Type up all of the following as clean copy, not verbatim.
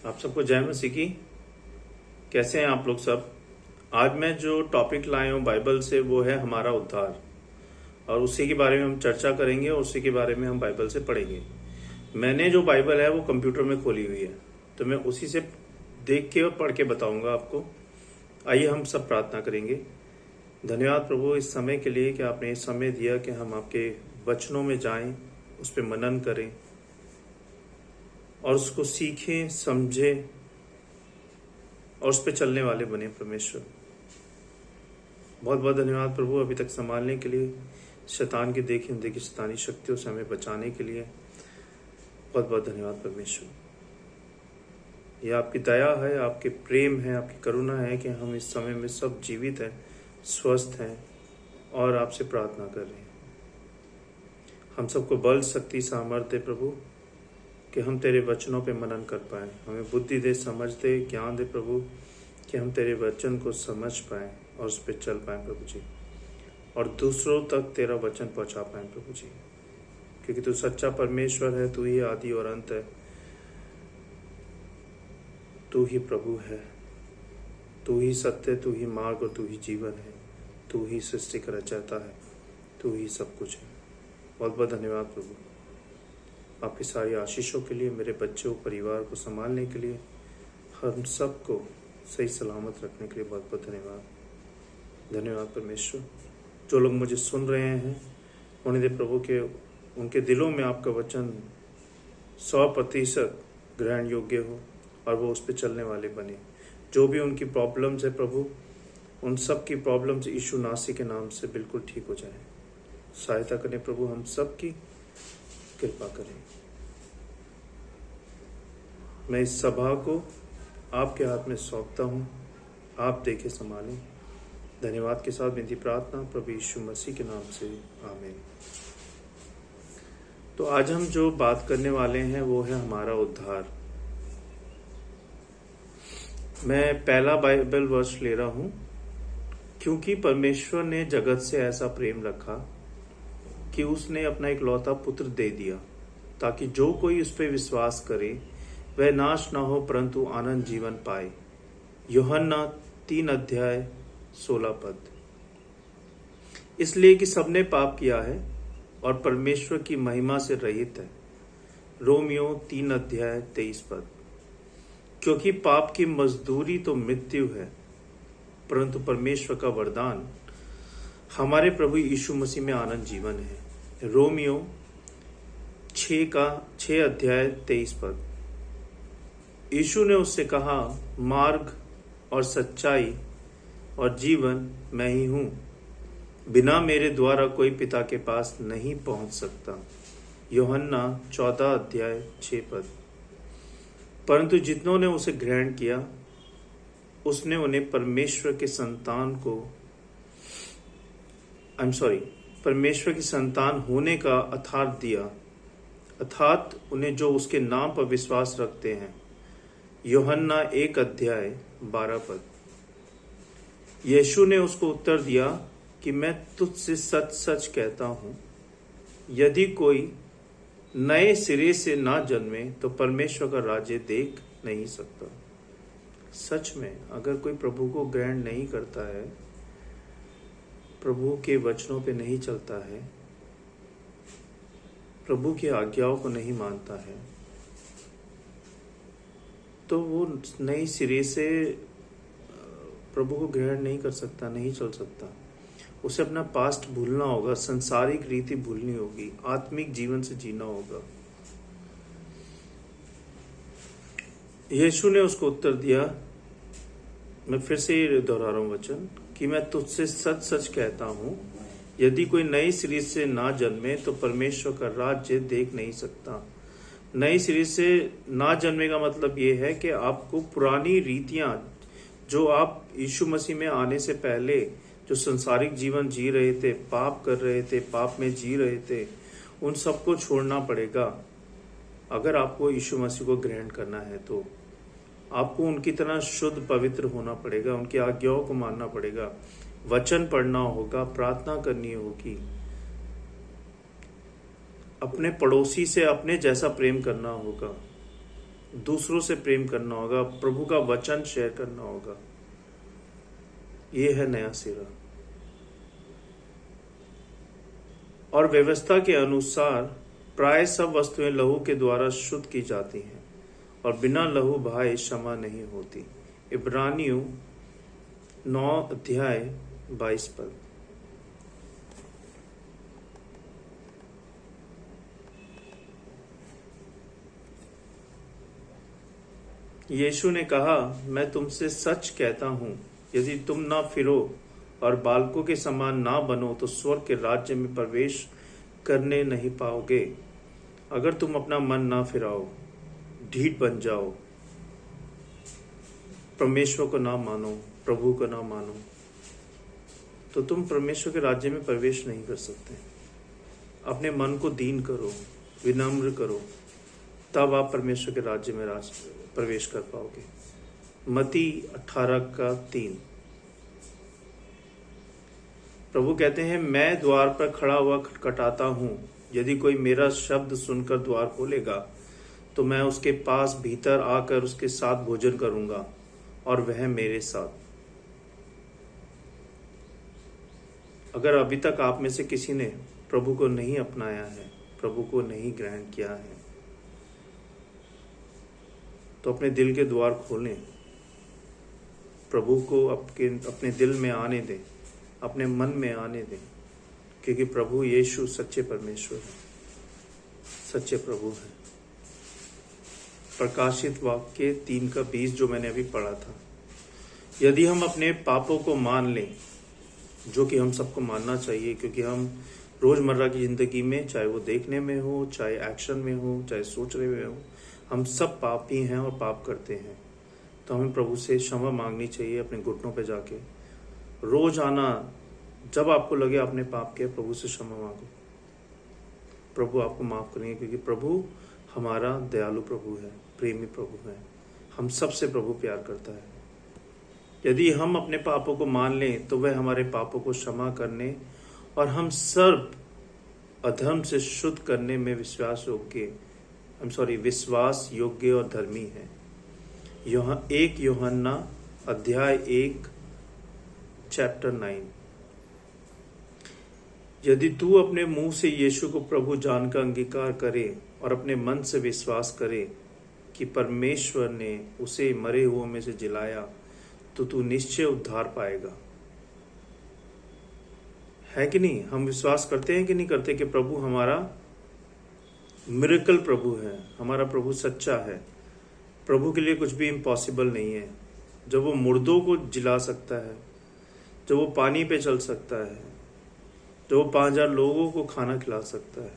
आप सबको जय मसीह की। कैसे हैं आप लोग सब। आज मैं जो टॉपिक लाए हूँ बाइबल से वो है हमारा उद्धार, और उसी के बारे में हम चर्चा करेंगे और उसी के बारे में हम बाइबल से पढ़ेंगे। मैंने जो बाइबल है वो कंप्यूटर में खोली हुई है, तो मैं उसी से देख के और पढ़ के बताऊंगा आपको। आइए हम सब प्रार्थना करेंगे। धन्यवाद प्रभु इस समय के लिए कि आपने इस समय दिया कि हम आपके वचनों में जाएं, उस पर मनन करें और उसको सीखें, समझें और उस पर चलने वाले बने। परमेश्वर बहुत बहुत धन्यवाद प्रभु, अभी तक संभालने के लिए, शैतान की देखी अनदेखी शैतानी शक्तियों से हमें बचाने के लिए बहुत बहुत धन्यवाद परमेश्वर। यह आपकी दया है, आपके प्रेम है, आपकी करुणा है कि हम इस समय में सब जीवित हैं, स्वस्थ हैं और आपसे प्रार्थना कर रहे हैं। हम सबको बल, शक्ति, सामर्थ्य प्रभु कि हम तेरे वचनों पे मनन कर पाए। हमें बुद्धि दे, समझ दे, ज्ञान दे प्रभु कि हम तेरे वचन को समझ पाए और उस पर चल पाए प्रभु जी, और दूसरों तक तेरा वचन पहुंचा पाए प्रभु जी, क्योंकि तू सच्चा परमेश्वर है, तू ही आदि और अंत है, तू ही प्रभु है, तू ही सत्य, तू ही मार्ग और तू ही जीवन है, तू ही सृष्टि का रचयिता है, तू ही सब कुछ है। बहुत बहुत धन्यवाद प्रभु आपकी सारी आशीषों के लिए, मेरे बच्चों परिवार को संभालने के लिए, हम सबको सही सलामत रखने के लिए बहुत बहुत धन्यवाद। धन्यवाद परमेश्वर। जो लोग मुझे सुन रहे हैं उन्हें दे प्रभु के उनके दिलों में आपका वचन 100% ग्रहण योग्य हो और वो उस पर चलने वाले बने। जो भी उनकी प्रॉब्लम्स है प्रभु, उन सब की प्रॉब्लम्स यीशु नासी के नाम से बिल्कुल ठीक हो जाए। सहायता करें प्रभु, हम सब की कृपा करें। मैं इस सभा को आपके हाथ में सौंपता हूँ, आप देखे संभालें। धन्यवाद के साथ विनती प्रार्थना प्रभु यीशु मसीह के नाम से, आमीन। तो आज हम जो बात करने वाले हैं वो है हमारा उद्धार। मैं पहला बाइबल वर्ष ले रहा हूँ, क्योंकि परमेश्वर ने जगत से ऐसा प्रेम रखा कि उसने अपना इकलौता पुत्र दे दिया, ताकि जो कोई उस पर विश्वास करे वह नाश ना हो परंतु आनंद जीवन पाए। यूहन्ना 3:16। इसलिए कि सबने पाप किया है और परमेश्वर की महिमा से रहित है। रोमियो 3:23। क्योंकि पाप की मजदूरी तो मृत्यु है, परंतु परमेश्वर का वरदान हमारे प्रभु यीशु मसीह में आनंद जीवन है। रोमियो 6:23। यीशु ने उससे कहा, मार्ग और सच्चाई और जीवन मैं ही हूं, बिना मेरे द्वारा कोई पिता के पास नहीं पहुंच सकता। यूहन्ना 14:6। परंतु जितनों ने उसे ग्रहण किया उसने उन्हें परमेश्वर की संतान होने का अर्थात दिया, अर्थात उन्हें जो उसके नाम पर विश्वास रखते हैं। यूहन्ना 1:12। यीशु ने उसको उत्तर दिया कि मैं तुझसे सच सच कहता हूं, यदि कोई नए सिरे से ना जन्मे तो परमेश्वर का राज्य देख नहीं सकता। सच में अगर कोई प्रभु को ग्रहण नहीं करता है, प्रभु के वचनों पे नहीं चलता है, प्रभु की आज्ञाओं को नहीं मानता है, तो वो नई सिरे से प्रभु को ग्रहण नहीं कर सकता, नहीं चल सकता। उसे अपना पास्ट भूलना होगा, संसारिक रीति भूलनी होगी, आत्मिक जीवन से जीना होगा। यीशु ने उसको उत्तर दिया, मैं फिर से दोहरा रहा हूं वचन, कि मैं तुझसे सच सच कहता हूं, यदि कोई नई सिरे से ना जन्मे तो परमेश्वर का राज्य देख नहीं सकता। नई सिरे से ना जन्मे का मतलब ये है कि आपको पुरानी रीतियां, जो आप यीशु मसीह में आने से पहले जो संसारिक जीवन जी रहे थे, पाप कर रहे थे, पाप में जी रहे थे, उन सबको छोड़ना पड़ेगा। अगर आपको यीशु मसीह को ग्रहण करना है तो आपको उनकी तरह शुद्ध पवित्र होना पड़ेगा, उनकी आज्ञाओं को मानना पड़ेगा, वचन पढ़ना होगा, प्रार्थना करनी होगी, अपने पड़ोसी से अपने जैसा प्रेम करना होगा, दूसरों से प्रेम करना होगा, प्रभु का वचन शेयर करना होगा। ये है नया सिरा। और व्यवस्था के अनुसार प्राय सब वस्तुएं लहू के द्वारा शुद्ध की जाती हैं और बिना लहू बहाए क्षमा नहीं होती। इब्रानियों 9:22। यीशु ने कहा, मैं तुमसे सच कहता हूं, यदि तुम ना फिरो और बालकों के समान ना बनो तो स्वर्ग के राज्य में प्रवेश करने नहीं पाओगे। अगर तुम अपना मन ना फिराओ, ढीठ बन जाओ, परमेश्वर को ना मानो, प्रभु को ना मानो, तो तुम परमेश्वर के राज्य में प्रवेश नहीं कर सकते। अपने मन को दीन करो, विनम्र करो, तब आप परमेश्वर के राज्य में प्रवेश कर पाओगे। मत्ती 18:3। प्रभु कहते हैं, मैं द्वार पर खड़ा हुआ खटखटाता हूं, यदि कोई मेरा शब्द सुनकर द्वार खोलेगा तो मैं उसके पास भीतर आकर उसके साथ भोजन करूंगा और वह मेरे साथ। अगर अभी तक आप में से किसी ने प्रभु को नहीं अपनाया है, प्रभु को नहीं ग्रहण किया है, तो अपने दिल के द्वार खोलें, प्रभु को अपने दिल में आने दें, अपने मन में आने दें, क्योंकि प्रभु यीशु सच्चे परमेश्वर है, सच्चे प्रभु हैं। प्रकाशित वाक्य 3:20 जो मैंने अभी पढ़ा था, यदि हम अपने पापों को मान लें, जो कि हम सबको मानना चाहिए, क्योंकि हम रोजमर्रा की जिंदगी में, चाहे वो देखने में हो, चाहे एक्शन में हो, चाहे सोचने में हो, हम सब पापी हैं और पाप करते हैं। तो हमें प्रभु से क्षमा मांगनी चाहिए, अपने घुटनों पे जाके रोज आना। जब आपको लगे आपने पाप किया, प्रभु से क्षमा मांगो, प्रभु आपको माफ करेंगे, क्योंकि प्रभु हमारा दयालु प्रभु है, प्रेमी प्रभु है। हम सबसे प्रभु प्यार करता है। यदि हम अपने पापों को मान लें तो वह हमारे पापों को क्षमा करने और हम सर्व अधर्म से शुद्ध करने में विश्वास योग्य और धर्मी है। 1 यूहन्ना 1:9। यदि तू अपने मुंह से यीशु को प्रभु जानकर अंगीकार करे और अपने मन से विश्वास करे कि परमेश्वर ने उसे मरे हुओं में से जिलाया, तो तू निश्चय उद्धार पाएगा। है कि नहीं? हम विश्वास करते हैं कि नहीं करते कि प्रभु हमारा मिरेकल प्रभु है, हमारा प्रभु सच्चा है। प्रभु के लिए कुछ भी इम्पॉसिबल नहीं है। जब वो मुर्दों को जिला सकता है, जब वो पानी पे चल सकता है, जब वो 5000 लोगों को खाना खिला सकता है,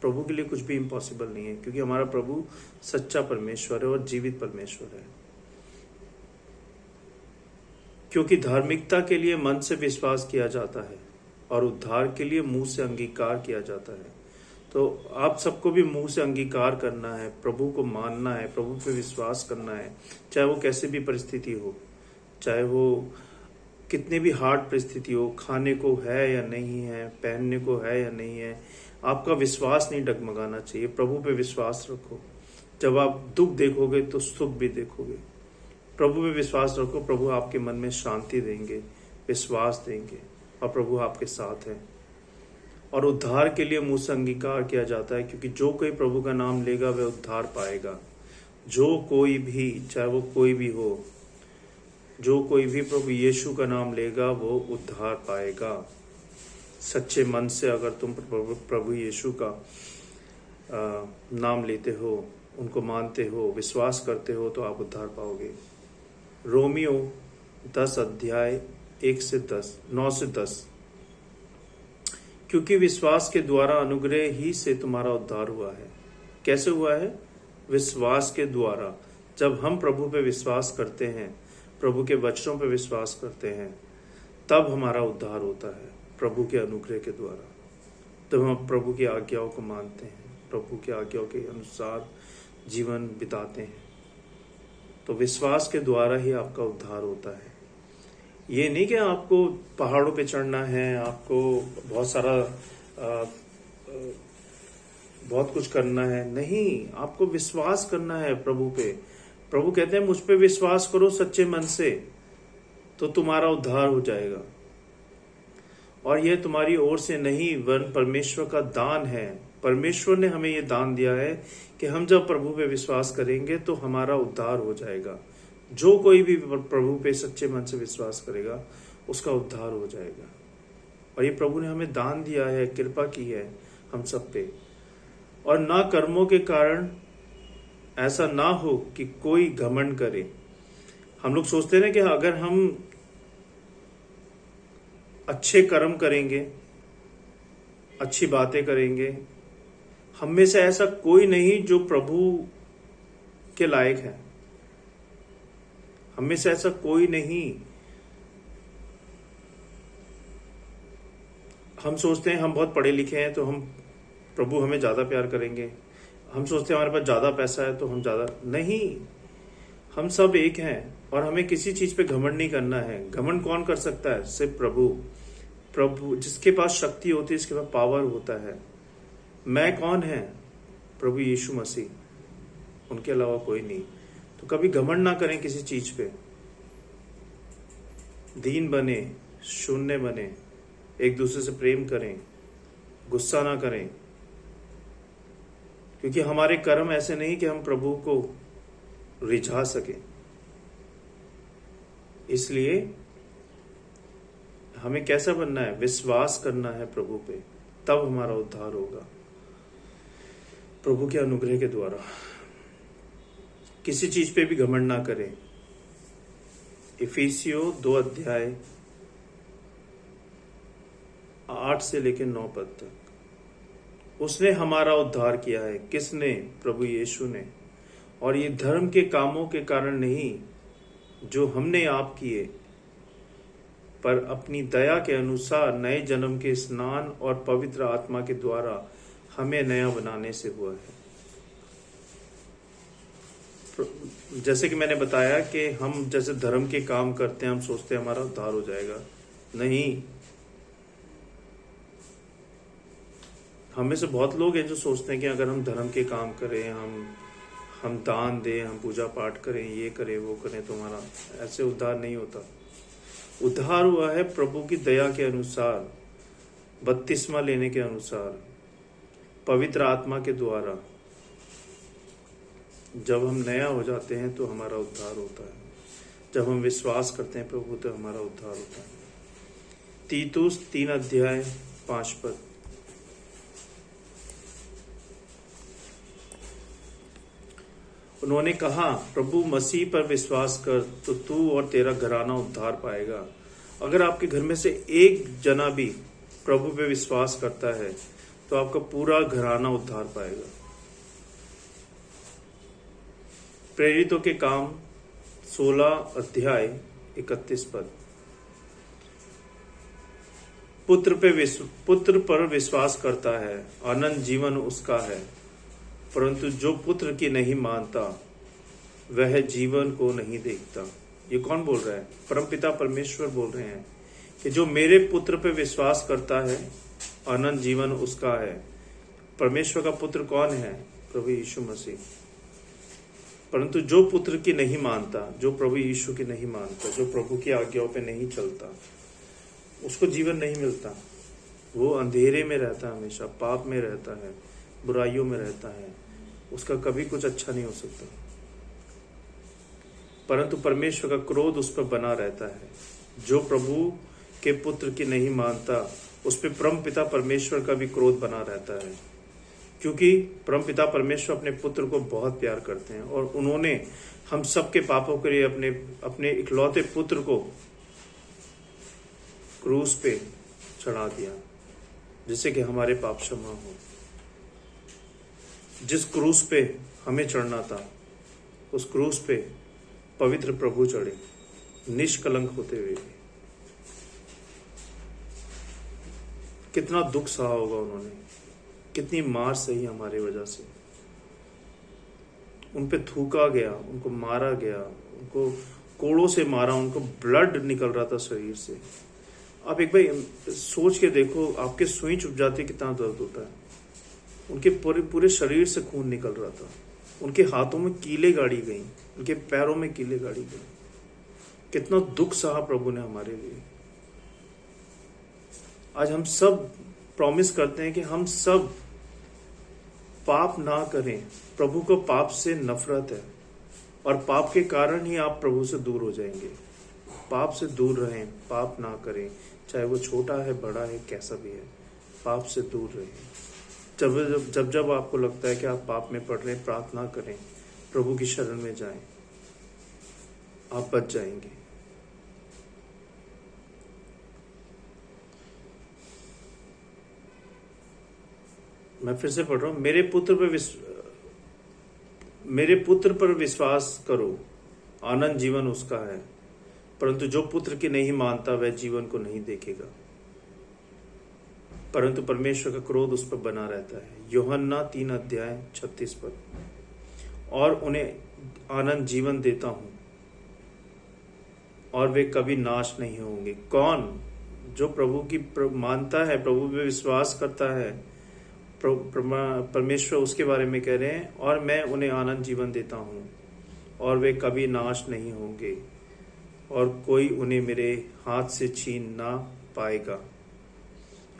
प्रभु के लिए कुछ भी इम्पॉसिबल नहीं है, क्योंकि हमारा प्रभु सच्चा परमेश्वर है और जीवित परमेश्वर है। क्योंकि धार्मिकता के लिए मन से विश्वास किया जाता है और उद्धार के लिए मुंह से अंगीकार किया जाता है। तो आप सबको भी मुंह से अंगीकार करना है, प्रभु को मानना है, प्रभु पे विश्वास करना है, चाहे वो कैसे भी परिस्थिति हो, चाहे वो कितनी भी हार्ड परिस्थिति हो, खाने को है या नहीं है, पहनने को है या नहीं है, आपका विश्वास नहीं डगमगाना चाहिए। प्रभु पे विश्वास रखो। जब आप दुख देखोगे तो सुख भी देखोगे। प्रभु पे विश्वास रखो, प्रभु आपके मन में शांति देंगे, विश्वास देंगे, और प्रभु आपके साथ है। और उद्धार के लिए मुंह से अंगीकार किया जाता है, क्योंकि जो कोई प्रभु का नाम लेगा वह उद्धार पाएगा। जो कोई भी, चाहे वो कोई भी हो, जो कोई भी प्रभु यीशु का नाम लेगा वो उद्धार पाएगा। सच्चे मन से अगर तुम प्रभु यीशु का नाम लेते हो, उनको मानते हो, विश्वास करते हो, तो आप उद्धार पाओगे। रोमियो 10:9-10। क्योंकि विश्वास के द्वारा अनुग्रह ही से तुम्हारा उद्धार हुआ है। कैसे हुआ है? विश्वास के द्वारा। जब हम प्रभु पे विश्वास करते हैं, प्रभु के वचनों पे विश्वास करते हैं, तब हमारा उद्धार होता है, प्रभु के अनुग्रह के द्वारा। तब हम प्रभु की आज्ञाओं को मानते हैं, प्रभु की आज्ञाओं के अनुसार जीवन बिताते हैं, तो विश्वास के द्वारा ही आपका उद्धार होता है। ये नहीं कि आपको पहाड़ों पे चढ़ना है, आपको बहुत सारा बहुत कुछ करना है, नहीं, आपको विश्वास करना है प्रभु पे। प्रभु कहते हैं मुझ पे विश्वास करो सच्चे मन से तो तुम्हारा उद्धार हो जाएगा, और यह तुम्हारी ओर से नहीं वरन परमेश्वर का दान है। परमेश्वर ने हमें यह दान दिया है कि हम जब प्रभु पे विश्वास करेंगे तो हमारा उद्धार हो जाएगा। जो कोई भी प्रभु पे सच्चे मन से विश्वास करेगा उसका उद्धार हो जाएगा। और ये प्रभु ने हमें दान दिया है, कृपा की है हम सब पे। और ना कर्मों के कारण ऐसा ना हो कि कोई घमंड करे। हम लोग सोचते हैं कि अगर हम अच्छे कर्म करेंगे, अच्छी बातें करेंगे, हम में से ऐसा कोई नहीं जो प्रभु के लायक है। हम में से ऐसा कोई नहीं। हम सोचते हैं हम बहुत पढ़े लिखे हैं तो हम प्रभु हमें ज्यादा प्यार करेंगे। हम सोचते हैं हमारे पास ज्यादा पैसा है तो हम ज्यादा, नहीं, हम सब एक हैं और हमें किसी चीज पे घमंड नहीं करना है। घमंड कौन कर सकता है? सिर्फ प्रभु। प्रभु जिसके पास शक्ति होती है, जिसके पास पावर होता है। मैं कौन है? प्रभु यीशु मसीह, उनके अलावा कोई नहीं। तो कभी घमंड ना करें किसी चीज पे। दीन बने, शून्य बने, एक दूसरे से प्रेम करें, गुस्सा ना करें, क्योंकि हमारे कर्म ऐसे नहीं कि हम प्रभु को रिझा सके। इसलिए हमें कैसा बनना है? विश्वास करना है प्रभु पे, तब हमारा उद्धार होगा प्रभु के अनुग्रह के द्वारा। किसी चीज पे भी घमंड ना करें। इफिसियों 2 अध्याय 8 से लेकर 9 पद तक। उसने हमारा उद्धार किया है। किसने? प्रभु यीशु ने। और ये धर्म के कामों के कारण नहीं जो हमने आप किए, पर अपनी दया के अनुसार नए जन्म के स्नान और पवित्र आत्मा के द्वारा हमें नया बनाने से हुआ है। जैसे कि मैंने बताया कि हम जैसे धर्म के काम करते हैं, हम सोचते हैं हमारा उद्धार हो जाएगा। नहीं, हम में से बहुत लोग हैं जो सोचते हैं कि अगर हम धर्म के काम करें, हम दान दें, हम पूजा पाठ करें, ये करें वो करें तो हमारा, ऐसे उद्धार नहीं होता। उद्धार हुआ है प्रभु की दया के अनुसार, बपतिस्मा लेने के अनुसार, पवित्र आत्मा के द्वारा। जब हम नया हो जाते हैं तो हमारा उद्धार होता है। जब हम विश्वास करते हैं प्रभु तो हमारा उद्धार होता है। तीतुस 3 अध्याय 5 पद। उन्होंने कहा, प्रभु मसीह पर विश्वास कर तो तू और तेरा घराना उद्धार पाएगा। अगर आपके घर में से एक जना भी प्रभु पे विश्वास करता है तो आपका पूरा घराना उद्धार पाएगा। प्रेरितों के काम 16 अध्याय 31 पद। पुत्र पर विश्वास करता है, अनंत जीवन उसका है, परंतु जो पुत्र की नहीं मानता वह जीवन को नहीं देखता। ये कौन बोल रहा है? परमपिता परमेश्वर बोल रहे हैं कि जो मेरे पुत्र पे विश्वास करता है अनंत जीवन उसका है। परमेश्वर का पुत्र कौन है? प्रभु यीशु मसीह। परंतु जो पुत्र की नहीं मानता, जो प्रभु यीशु की नहीं मानता, जो प्रभु की आज्ञाओं पे नहीं चलता, उसको जीवन नहीं मिलता। वो अंधेरे में रहता है, हमेशा पाप में रहता है, बुराइयों में रहता है, उसका कभी कुछ अच्छा नहीं हो सकता। परंतु परमेश्वर का क्रोध उस पर बना रहता है। जो प्रभु के पुत्र की नहीं मानता उस पर परम पिता परमेश्वर का भी क्रोध बना रहता है, क्योंकि परम पिता परमेश्वर अपने पुत्र को बहुत प्यार करते हैं और उन्होंने हम सबके पापों के लिए अपने इकलौते पुत्र को क्रूस पे चढ़ा दिया, जिससे कि हमारे पाप क्षमा हो। जिस क्रूस पे हमें चढ़ना था, उस क्रूस पे पवित्र प्रभु चढ़े, निष्कलंक होते हुए। कितना दुख सहा होगा उन्होंने, कितनी मार सही हमारे वजह से। उन पे थूका गया, उनको मारा गया, उनको कोड़ों से मारा, उनको ब्लड निकल रहा था शरीर से। आप एक बार सोच के देखो, आपके सुई चुभ जाती कितना दर्द होता है। उनके पूरे पूरे शरीर से खून निकल रहा था, उनके हाथों में कीले गाड़ी गई, उनके पैरों में कीले गाड़ी गई। कितना दुख सहा प्रभु ने हमारे लिए। आज हम सब प्रॉमिस करते हैं कि हम सब पाप ना करें। प्रभु को पाप से नफरत है और पाप के कारण ही आप प्रभु से दूर हो जाएंगे। पाप से दूर रहें, पाप ना करें, चाहे वो छोटा है, बड़ा है, कैसा भी है, पाप से दूर रहें। जब जब आपको लगता है कि आप पाप में पड़ रहे हैं, प्रार्थना करें, प्रभु की शरण में जाएं, आप बच जाएंगे। मैं फिर से पढ़ रहा हूं, मेरे पुत्र पर विश्वास करो, आनंद जीवन उसका है, परंतु जो पुत्र की नहीं मानता वह जीवन को नहीं देखेगा, परंतु परमेश्वर का क्रोध उस पर बना रहता है। यूहन्ना 3:36 पर। और उन्हें आनंद जीवन देता हूं और वे कभी नाश नहीं होंगे। कौन? जो प्रभु की मानता है, प्रभु पे विश्वास करता है, परमेश्वर उसके बारे में कह रहे हैं, और मैं उन्हें आनंद जीवन देता हूं और वे कभी नाश नहीं होंगे और कोई उन्हें मेरे हाथ से छीन ना पाएगा।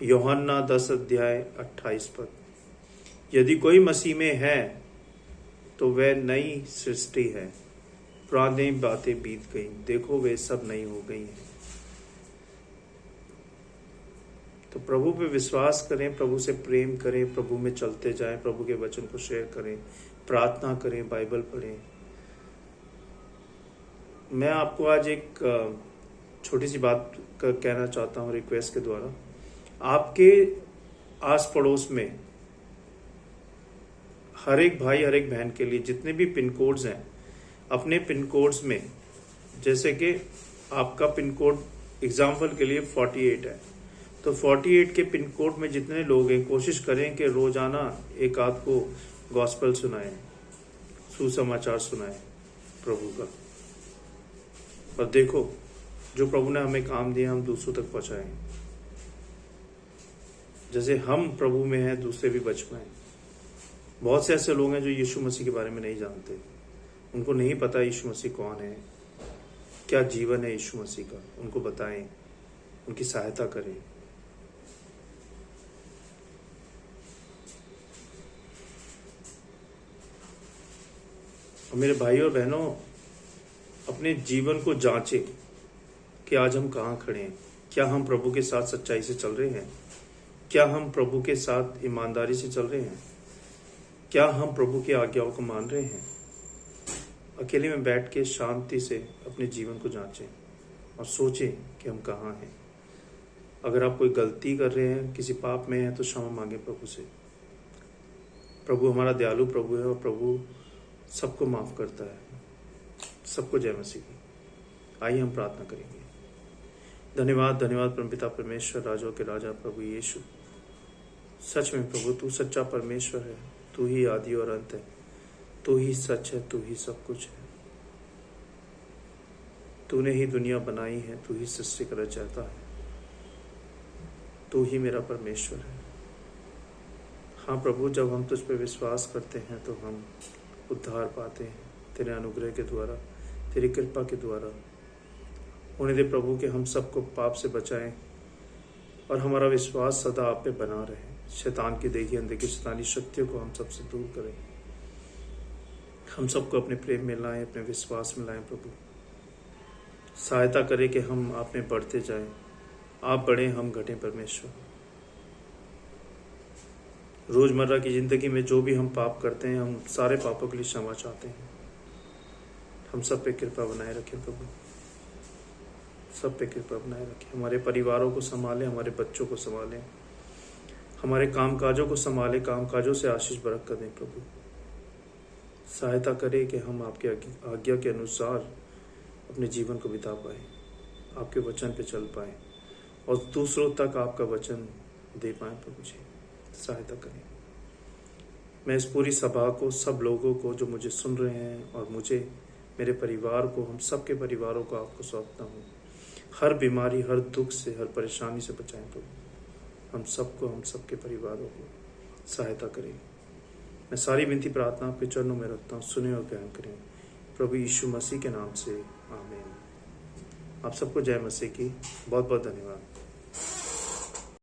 यूहन्ना 10:28 पर। यदि कोई मसीह में है तो वह नई सृष्टि है, पुरानी बातें बीत गई, देखो वे सब नई हो गई हैं। तो प्रभु पे विश्वास करें, प्रभु से प्रेम करें, प्रभु में चलते जाएं, प्रभु के वचन को शेयर करें, प्रार्थना करें, बाइबल पढ़ें। मैं आपको आज एक छोटी सी बात कहना चाहता हूं रिक्वेस्ट के द्वारा। आपके आस पड़ोस में हर एक भाई, हर एक बहन के लिए जितने भी पिन कोड्स हैं, अपने पिन कोड्स में, जैसे कि आपका पिन कोड एग्जाम्पल के लिए 48 है, तो 48 के पिन कोड में जितने लोग हैं, कोशिश करें कि रोजाना एक आध को गॉस्पेल सुनाएं, सुसमाचार सुनाएं प्रभु का। और देखो, जो प्रभु ने हमें काम दिया हम दूसरों तक पहुंचाएं। जैसे हम प्रभु में हैं, दूसरे भी बच पाएं। बहुत से ऐसे लोग हैं जो यीशु मसीह के बारे में नहीं जानते, उनको नहीं पता यीशु मसीह कौन है, क्या जीवन है यीशु मसीह का। उनको बताएं, उनकी सहायता करें। और मेरे भाई और बहनों, अपने जीवन को जांचें कि आज हम कहाँ खड़े हैं। क्या हम प्रभु के साथ सच्चाई से चल रहे हैं? क्या हम प्रभु के साथ ईमानदारी से चल रहे हैं? क्या हम प्रभु की आज्ञाओं को मान रहे हैं? अकेले में बैठ के शांति से अपने जीवन को जांचें और सोचें कि हम कहाँ हैं। अगर आप कोई गलती कर रहे हैं, किसी पाप में हैं, तो क्षमा मांगे प्रभु से। प्रभु हमारा दयालु प्रभु है और प्रभु सबको माफ करता है। सबको जय मसीह की। आइए हम प्रार्थना करेंगे। धन्यवाद, धन्यवाद परमपिता परमेश्वर, राजाओं के राजा प्रभु यीशु। सच में प्रभु तू सच्चा परमेश्वर है, तू ही आदि और अंत है, तू ही सच है, तू ही सब कुछ है। तूने ही दुनिया बनाई है, तू ही सृष्टि का रचयिता है, तू ही मेरा परमेश्वर है। हाँ प्रभु, जब हम तुझ पे विश्वास करते हैं तो हम उद्धार पाते हैं तेरे अनुग्रह के द्वारा, तेरी कृपा के द्वारा। होने दे प्रभु कि हम सबको पाप से बचाएं और हमारा विश्वास सदा आप पे बना रहे। शैतान की देखी अनदेखी शैतानी शक्तियों को हम सबसे दूर करें। हम सबको अपने प्रेम में लाएं, अपने विश्वास में लाएं। प्रभु सहायता करें कि हम आप में बढ़ते जाएं। आप बढ़ें, हम घटें परमेश्वर। रोजमर्रा की जिंदगी में जो भी हम पाप करते हैं, हम सारे पापों के लिए क्षमा चाहते हैं। हम सब पे कृपा बनाए रखें प्रभु, सब पे कृपा बनाए रखें। हमारे परिवारों को संभालें, हमारे बच्चों को संभालें, हमारे कामकाजों को संभालें, कामकाजों से आशीष बरकत दें प्रभु। सहायता करें कि हम आपके आज्ञा के अनुसार अपने जीवन को बिता पाए, आपके वचन पे चल पाए और दूसरों तक आपका वचन दे पाए। प्रभु जी सहायता करें। मैं इस पूरी सभा को, सब लोगों को जो मुझे सुन रहे हैं और मुझे, मेरे परिवार को, हम सबके परिवारों को आपको सौंपता हूँ। हर बीमारी, हर दुख से, हर परेशानी से बचाएं प्रभु हम सबको, हम सबके परिवारों को। सहायता करें। मैं सारी विनती प्रार्थना आपके चरणों में रखता हूँ, सुने और ग्रहण करें प्रभु यीशु मसीह के नाम से, आमीन। आप सबको जय मसीह की। बहुत बहुत धन्यवाद।